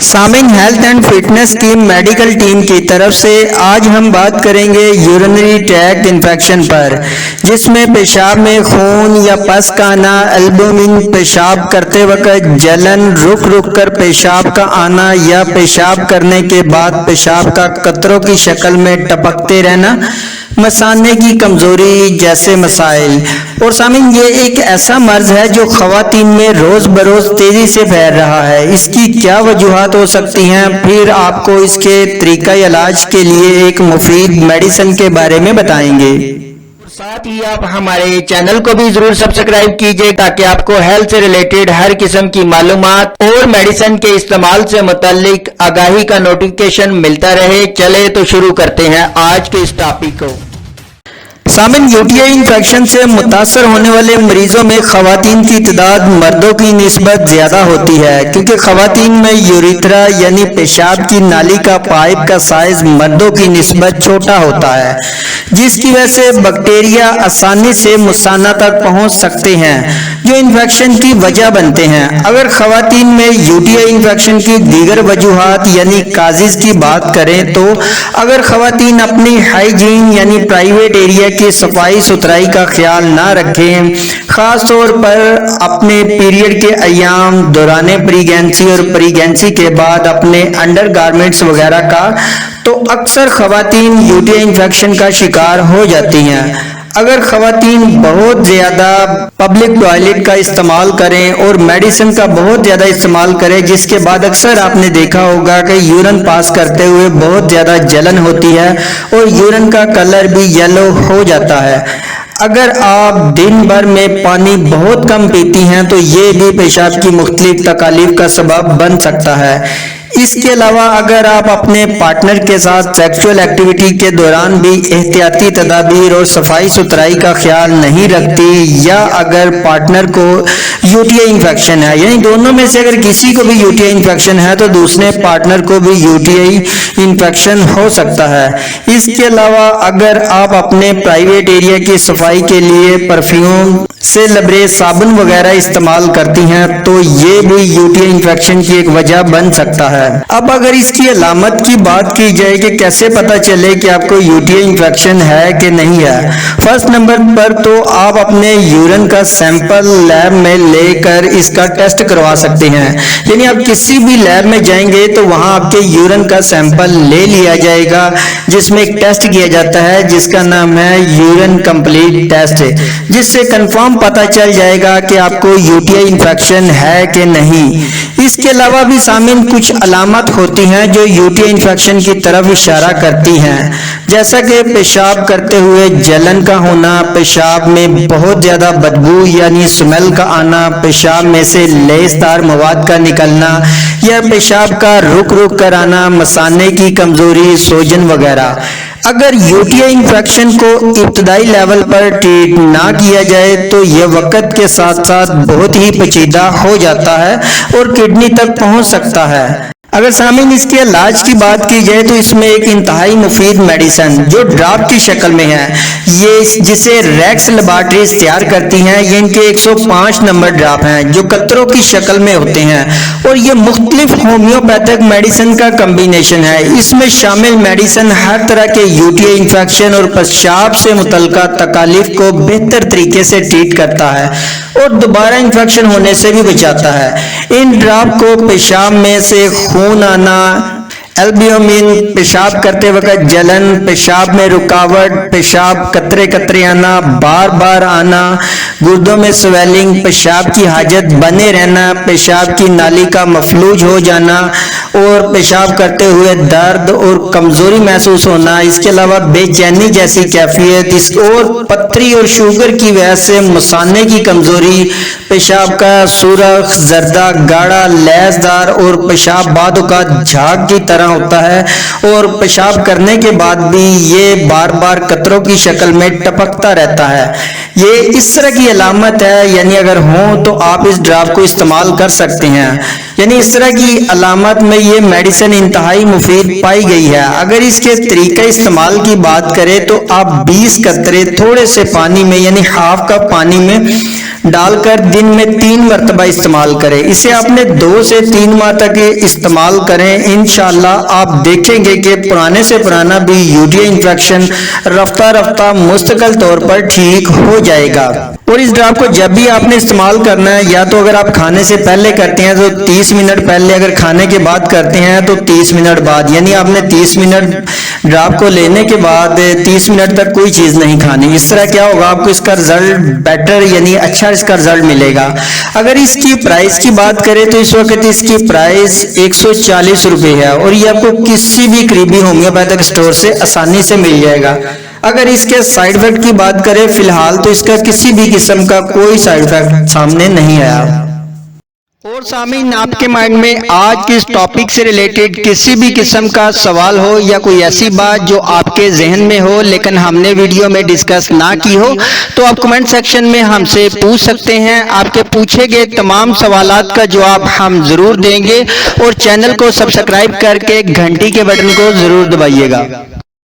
Samin health and fitness की medical team की तरफ से आज हम बात करेंगे यूरिनरी ट्रैक्ट इन्फेक्शन पर, जिसमें पेशाब में खून या पस का आना, एल्बुमिन, पेशाब करते वक्त जलन, रुक रुक कर पेशाब का आना या पेशाब करने के बाद पेशाब का कतरों की शक्ल में टपकते रहना, मसाने की कमजोरी जैसे मसाइल। और सामिन, ये एक ऐसा मर्ज है जो खवातीन में रोज बरोज तेजी से फैल रहा है। इसकी क्या वजूहात हो सकती हैं, फिर आपको इसके तरीका इलाज के लिए एक मुफीद मेडिसिन के बारे में बताएंगे। साथ ही आप हमारे चैनल को भी जरूर सब्सक्राइब कीजिए ताकि आपको हेल्थ से रिलेटेड हर किस्म की मालूमात और मेडिसिन के इस्तेमाल से मुतालिक आगाही का नोटिफिकेशन मिलता रहे। चले तो शुरू करते हैं आज के इस टॉपिक को। सामिन, यूटीआई इन्फेक्शन से मुतासर होने वाले मरीजों में खवातीन की तादाद मर्दों की निस्बत ज्यादा होती है, क्योंकि खवातीन में यूरिथ्रा यानी पेशाब की नाली का पाइप का साइज मर्दों की निस्बत छोटा होता है, जिसकी वजह से बैक्टीरिया आसानी से मुसाना तक पहुंच सकते हैं, जो इन्फेक्शन की वजह बनते हैं। अगर खवातीन में यूटीआई इन्फेक्शन की दीगर वजूहात यानी काजिज की बात करें तो अगर खवातीन अपनी हाइजीन यानी प्राइवेट एरिया की सफाई सुथराई का ख्याल ना रखें, खास तौर पर अपने पीरियड के अयाम, दौरान प्रीगेंसी और प्रीगेंसी के बाद अपने अंडर गारमेंट्स वगैरह का, तो अक्सर खवातीन यूटीआई इन्फेक्शन का शिकार हो जाती हैं। अगर खवातीन बहुत ज्यादा पब्लिक टॉयलेट का इस्तेमाल करें और मेडिसिन का बहुत ज्यादा इस्तेमाल करें, जिसके बाद अक्सर आपने देखा होगा कि यूरिन पास करते हुए बहुत ज्यादा जलन होती है और यूरिन का कलर भी येलो हो जाता है। अगर आप दिन भर में पानी बहुत कम पीती हैं तो ये भी पेशाब की मुख्तलिफ तकालीफ का सबब बन सकता है। इसके अलावा अगर आप अपने पार्टनर के साथ सेक्सुअल एक्टिविटी के दौरान भी एहतियाती तदाबीर और सफाई सुथराई का ख्याल नहीं रखती, या अगर पार्टनर को यूटीआई इन्फेक्शन है, यानी दोनों में से अगर किसी को भी यूटीआई इन्फेक्शन है तो दूसरे पार्टनर को भी यूटीआई इन्फेक्शन हो सकता है। इसके अलावा अगर आप अपने प्राइवेट एरिया की सफाई के लिए परफ्यूम से लबरेज साबुन वगैरह इस्तेमाल करती हैं तो ये भी यूटीआई इन्फेक्शन की एक वजह बन सकता है। अब अगर इसकी अलामत की बात की जाए कि कैसे पता चले कि आपको यूटीआई इन्फेक्शन है कि नहीं है, फर्स्ट नंबर पर तो आप अपने यूरिन का सैंपल लैब में लेकर इसका टेस्ट करवा सकते हैं। यानी आप किसी भी लैब में जाएंगे तो वहां आपके यूरिन का सैंपल ले लिया जाएगा, जिसमें एक टेस्ट किया जाता है जिसका नाम है यूरिन कंप्लीट टेस्ट, जिससे कंफर्म पता चल जाएगा कि आपको यूटीआई इन्फेक्शन है कि नहीं। इसके अलावा भी सामिन कुछ अलामत होती हैं जो यूटीआई इन्फेक्शन की तरफ इशारा करती हैं, जैसा कि पेशाब करते हुए जलन का होना, पेशाब में बहुत ज्यादा बदबू यानी स्मेल का आना, पेशाब में से लेसदार मवाद का निकलना या पेशाब का रुक रुक कर आना, मसाने की कमजोरी, सोजन वगैरह। अगर यूटीआई इन्फेक्शन को इब्तदाई लेवल पर ट्रीट ना किया जाए तो यह वक्त के साथ साथ बहुत ही पेचीदा हो जाता है और किडनी तक पहुंच सकता है। अगर सामिन इसके इलाज की बात की जाए तो इसमें एक इंतहाई मुफीद मेडिसिन जो ड्राप की शक्ल में है, ये जिसे रैक्स लेबॉरेटरीज तैयार करती हैं, ये इनके 105 नंबर ड्राप हैं जो कतरों की शक्ल में होते हैं और ये मुख्तलिफ होम्योपैथिक मेडिसिन का कम्बिनेशन है। इसमें शामिल मेडिसिन हर तरह के यूटीआई इन्फेक्शन और पेशाब से मुतल्लिका तकालीफ को बेहतर तरीके से ट्रीट करता है और दोबारा इन्फेक्शन होने से भी बचाता है। इन ड्राप को पेशाब में से खून आना, एल्बुमिन, पेशाब करते वक्त जलन, पेशाब में रुकावट, पेशाब कतरे कतरे आना, बार बार आना, गुर्दों में स्वेलिंग, पेशाब की हाजत बने रहना, पेशाब की नाली का मफलूज हो जाना और पेशाब करते हुए दर्द और कमजोरी महसूस होना, इसके अलावा बेचैनी जैसी कैफियत और पथरी और शुगर की वजह से मसाने की कमजोरी, पेशाब का सुरख, जर्दा, गाढ़ा, लैसदार और पेशाब बाद औक़ात झाग की तरह होता है और पेशाब करने के बाद भी ये बार बार कतरों की शक्ल में टपकता रहता है। ये इस तरह की अलामत है, यानी अगर हो तो आप इस ड्राप को इस्तेमाल कर सकते हैं। यानी इस तरह की अलामत में ये मेडिसिन इंतहाई मुफीद पाई गई है। अगर इसके तरीका इस्तेमाल की बात करें तो आप 20 कतरे थोड़े से पानी में यानी हाफ कप पानी में डालकर दिन में 3 मरतबा इस्तेमाल करें। इसे आपने 2 से 3 माह तक इस्तेमाल करें, इंशाल्लाह आप देखेंगे कि पुराने से पुराना भी यूरिया इन्फेक्शन रफ्ता रफ्ता मुस्तकिल तौर पर ठीक हो जाएगा। और इस ड्राप को जब भी आपने इस्तेमाल करना है, या तो अगर आप खाने से पहले करते हैं तो 30 मिनट पहले, अगर खाने के बाद करते हैं तो 30 मिनट बाद, यानी आपने 30 मिनट ड्राप को लेने के बाद 30 मिनट तक कोई चीज़ नहीं खानी। इस तरह क्या होगा, आपको इसका रिजल्ट बेटर यानी अच्छा इसका रिजल्ट मिलेगा। अगर इसकी प्राइस की बात करें तो इस वक्त इसकी प्राइस 140 रुपये है और ये आपको किसी भी करीबी होम्योपैथिक स्टोर से आसानी से मिल जाएगा। अगर इसके साइड इफेक्ट की बात करें, फिलहाल तो इसका किसी भी किस्म का कोई साइड इफेक्ट सामने नहीं आया। और सामीन, आपके माइंड में आज के इस टॉपिक से रिलेटेड किसी भी किस्म का सवाल हो या कोई ऐसी बात जो आपके जहन में हो लेकिन हमने वीडियो में डिस्कस ना की हो, तो आप कमेंट सेक्शन में हमसे पूछ सकते हैं। आपके पूछे गए तमाम सवालात का जवाब हम जरूर देंगे और चैनल को सब्सक्राइब करके घंटी के बटन को जरूर दबाइएगा।